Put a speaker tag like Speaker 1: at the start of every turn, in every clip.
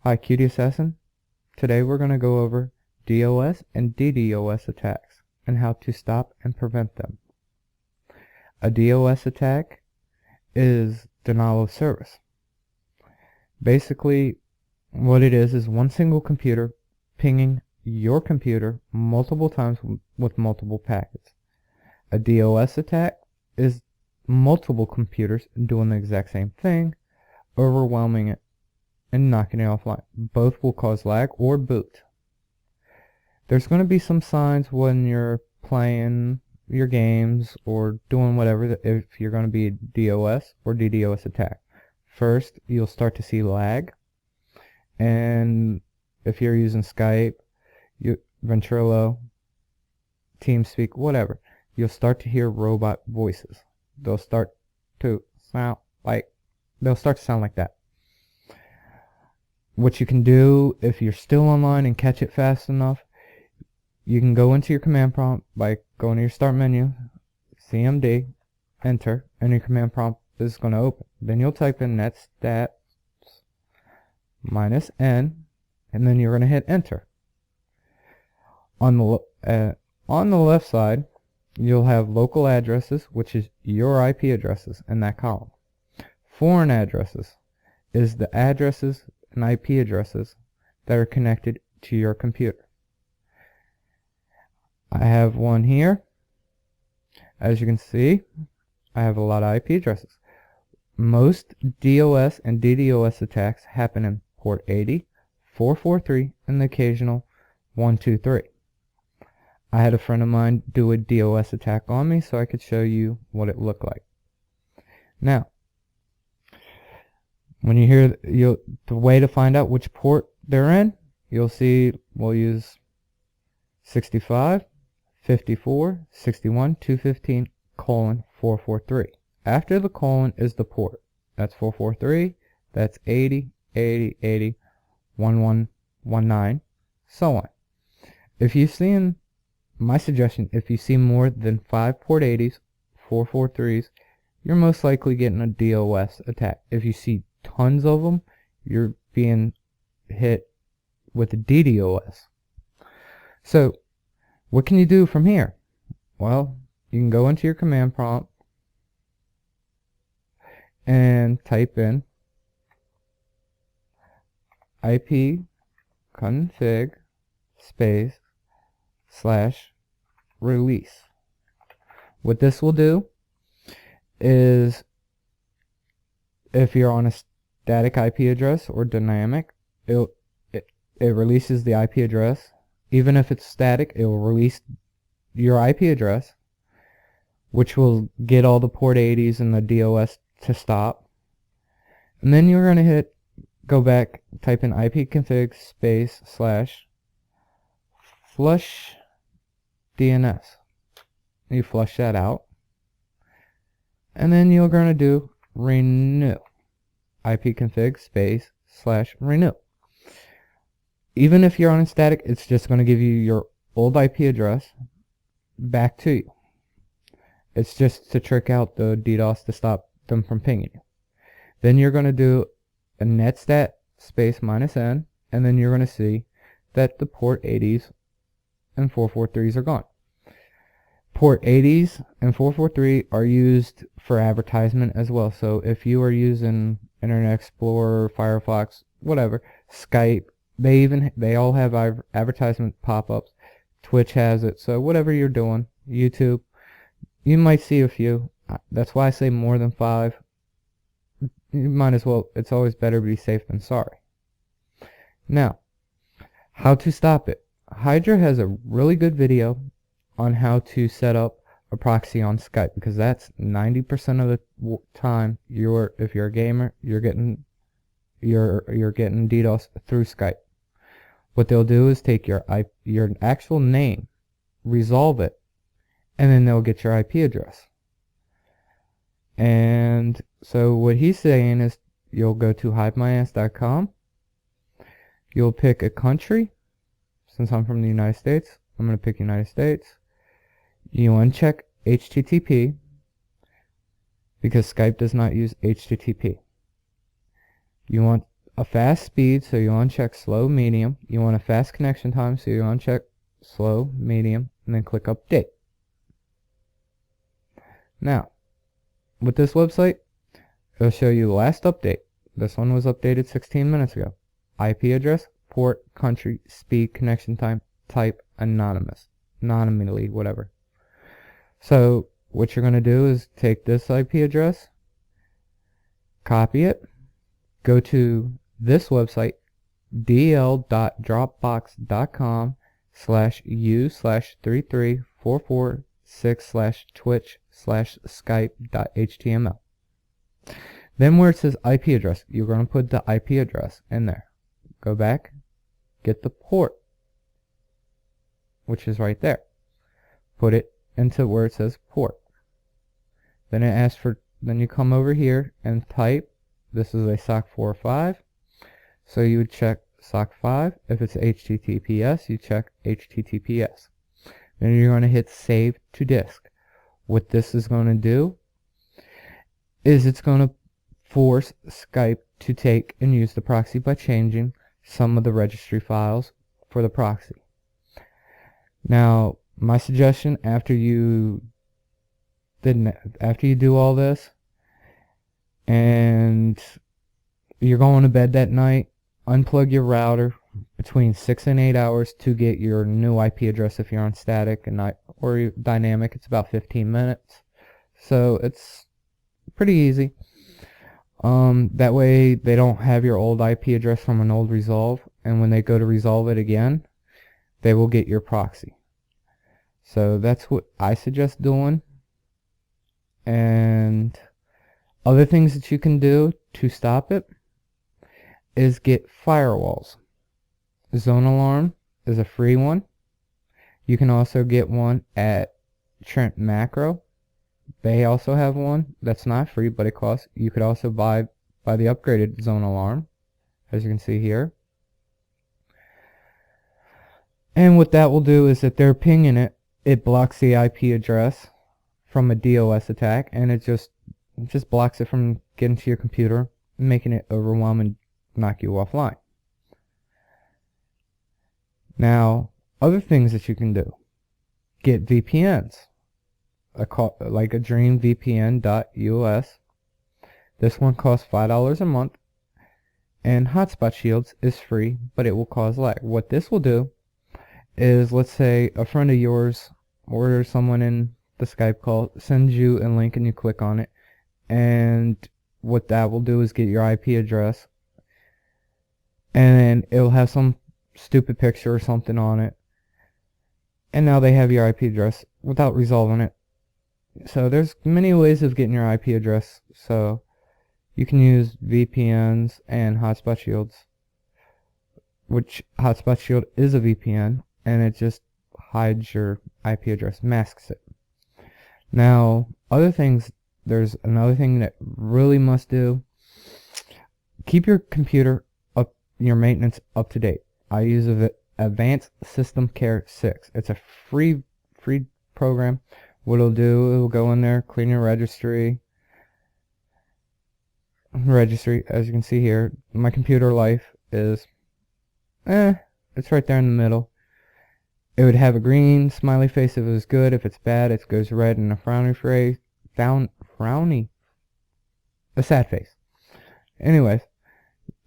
Speaker 1: Hi, Cutie Assassin. Today we're going to go over DOS and ddos attacks and how to stop and prevent them. A DOS attack is denial of service. Basically, what it is one single computer pinging your computer multiple times with multiple packets. A DOS attack is multiple computers doing the exact same thing, overwhelming it and knocking it offline. Both will cause lag or boot. There's going to be some signs when you're playing your games or doing whatever if you're going to be a DOS or DDoS attack. First, you'll start to see lag, and if you're using Skype, Ventrilo, TeamSpeak, whatever, you'll start to hear robot voices. They'll start to sound like that. What you can do, if you're still online and catch it fast enough, you can go into your command prompt by going to your start menu, CMD, enter, and your command prompt is going to open. Then you'll type in netstats -n, and then you're going to hit enter. On the left side, you'll have local addresses, which is your IP addresses in that column. Foreign addresses is the addresses and IP addresses that are connected to your computer. I have one here. As you can see, I have a lot of IP addresses. Most DOS and DDoS attacks happen in port 80, 443, and the occasional 123. I had a friend of mine do a DOS attack on me so I could show you what it looked like. Now, when you hear the way to find out which port they're in, you'll see we'll use 65, 54, 61, 215, :443. After the colon is the port. That's 443, that's 80, 80, 80, 1119, so on. If you've seen, my suggestion, if you see more than 5 port 80s, 443s, you're most likely getting a DOS attack. If you see tons of them, you're being hit with a DDoS. So, what can you do from here? Well, you can go into your command prompt and type in ipconfig /release. What this will do is, if you're on a static IP address or dynamic, it releases the IP address. Even if it's static, it will release your IP address, which will get all the port 80s and the DOS to stop. And then you're going to go back, type in ipconfig /flush DNS. You flush that out. And then you're going to do renew. ipconfig /renew. Even if you're on a static, it's just going to give you your old IP address back to you. It's just to trick out the DDoS to stop them from pinging you. Then you're going to do a netstat -n, and then you're going to see that the port 80s and 443s are gone. Port 80s and 443 are used for advertisement as well. So if you are using Internet Explorer, Firefox, whatever, Skype, they all have advertisement pop-ups. Twitch has it. So whatever you're doing, YouTube, you might see a few. That's why I say more than 5. You might as well. It's always better to be safe than sorry. Now, how to stop it. Hydra has a really good video on how to set up a proxy on Skype, because that's 90% of the time if you're a gamer, you're getting DDoS through Skype. What they'll do is take your actual name, resolve it, and then they'll get your IP address. And so what he's saying is, you'll go to hivemyass.com, you'll pick a country. Since I'm from the United States, I'm going to pick United States. You uncheck HTTP, because Skype does not use HTTP. You want a fast speed, so you uncheck slow, medium. You want a fast connection time, so you uncheck slow, medium, and then click update. Now, with this website, it'll show you the last update. This one was updated 16 minutes ago. IP address, port, country, speed, connection time, type, anonymously, whatever. So what you're going to do is take this IP address, copy it, go to this website, dl.dropbox.com/u/33446/twitch/skype.html. Then where it says IP address, you're going to put the IP address in there. Go back, get the port, which is right there. Put it into where it says port. Then it asks for, then you come over here and type, this is a SOC 4 or 5. So you would check SOC 5. If it's HTTPS, you check HTTPS. Then you're going to hit save to disk. What this is going to do is it's going to force Skype to take and use the proxy by changing some of the registry files for the proxy. Now, my suggestion after you do all this and you're going to bed that night, unplug your router between 6 and 8 hours to get your new IP address. If you're on static and not or dynamic, it's about 15 minutes. So it's pretty easy. That way they don't have your old IP address from an old resolve, and when they go to resolve it again, they will get your proxy. So that's what I suggest doing. And other things that you can do to stop it is get firewalls. Zone Alarm is a free one. You can also get one at Trent Macro. They also have one that's not free, but it costs. You could also buy the upgraded Zone Alarm, as you can see here. And what that will do is that they're pinging it. It blocks the IP address from a DOS attack, and it just blocks it from getting to your computer, making it overwhelm and knock you offline. Now, other things that you can do. Get VPNs. Like a dreamvpn.us. This one costs $5 a month, and Hotspot Shields is free, but it will cause lag. What this will do is, let's say a friend of yours or someone in the Skype call sends you a link and you click on it, and what that will do is get your IP address, and it'll have some stupid picture or something on it, and now they have your IP address without resolving it. So there's many ways of getting your IP address. So you can use VPNs and Hotspot Shields, which Hotspot Shield is a VPN, and it just hides your IP address, masks it. Now, other things, there's another thing that really must do. Keep your computer up, your maintenance up to date. I use Advanced System Care 6. It's a free program. What it'll do, it'll go in there, clean your registry, as you can see here. My computer life is, it's right there in the middle. It would have a green smiley face if it was good. If it's bad, it goes red and a frowny face, a sad face. Anyways,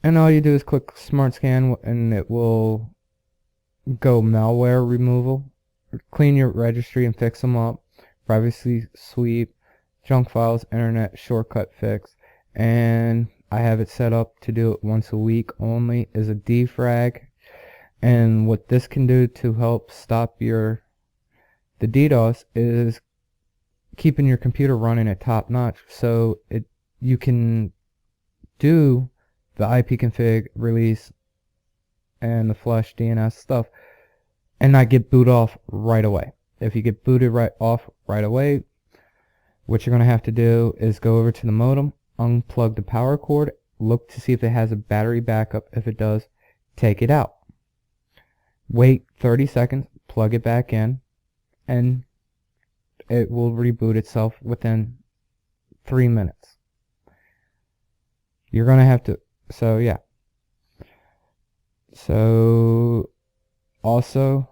Speaker 1: and all you do is click Smart Scan, and it will go malware removal, clean your registry and fix them up. Privacy sweep, junk files, internet shortcut fix, and I have it set up to do it once a week only, is a defrag. And what this can do to help stop the DDoS is keeping your computer running at top notch, so you can do the ipconfig release and the flush DNS stuff and not get boot off right away. If you get booted off right away, what you're going to have to do is go over to the modem, unplug the power cord, look to see if it has a battery backup. If it does, take it out. Wait 30 seconds, plug it back in, and it will reboot itself within 3 minutes. You're going to have to, so yeah. So also,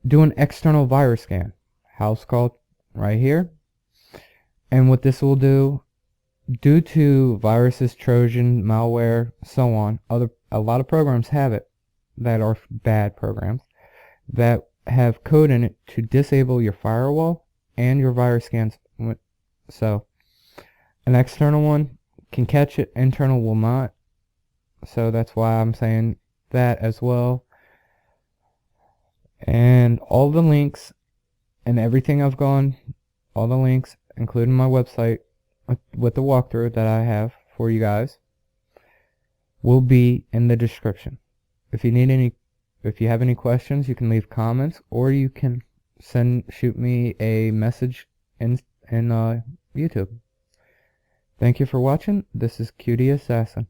Speaker 1: do an external virus scan. House call right here. And what this will do, due to viruses, Trojan, malware, so on, a lot of programs have it that are bad programs that have code in it to disable your firewall and your virus scans. So an external one can catch it, internal will not. So that's why I'm saying that as well. And all the links and everything I've gone, all the links, including my website with the walkthrough that I have for you guys, will be in the description. If you have any questions, you can leave comments, or you can shoot me a message in YouTube. Thank you for watching. This is QD Assassin.